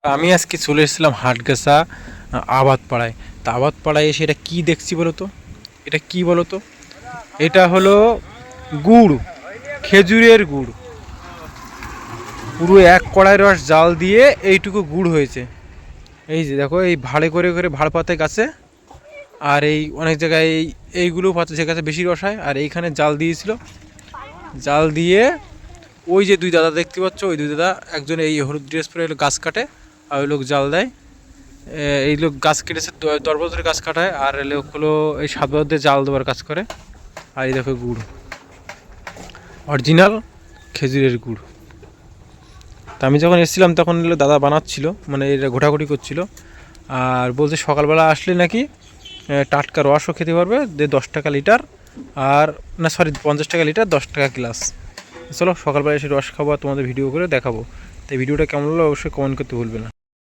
আমি আজকে চলে এসেছিলাম হাটগাছা আবাদ পাড়ায়। তা আবাদ পাড়ায় এসে এটা কী দেখছি বলো তো? এটা কি বলো তো? এটা হলো গুড়, খেজুরের গুড়। পুরো এক কড়াই রস জাল দিয়ে এইটুকু গুড় হয়েছে। এই যে দেখো, এই ভাড়ে করে করে ভাড় পাতে গাছে, আর এই অনেক জায়গায় এইগুলো পাতে যে গাছে বেশি রস হয়, আর এইখানে জাল দিয়েছিল। জাল দিয়ে ওই যে দুই দাদা দেখতে পাচ্ছ, ওই দুই দাদা, একজন এই হলুদ ড্রেস পরে গাছ কাটে, আর ওই লোক জাল দেয়। এই লোক গাছ কেটেছে, 10 বছরের গাছ কাটায়, আর লোক হলো এই 7 বছর জাল দেওয়ার কাজ করে। আর এই দেখো গুড়, অরিজিনাল খেজুরের গুড়। তা আমি যখন এসেছিলাম তখন দাদা বানাচ্ছিল, মানে এটা ঘোটাঘুটি করছিল, আর বলছে সকালবেলা আসলে নাকি টাটকা রসও খেতে পারবে, 10 টাকা লিটার। আর না, সরি, 50 টাকা লিটার, 10 টাকা গ্লাস। চলো সকালবেলা এসে রস খাবো আর তোমাদের ভিডিও করে দেখাবো। তো ভিডিওটা কেমন হলো অবশ্যই কমেন্ট করতে ভুলবে না।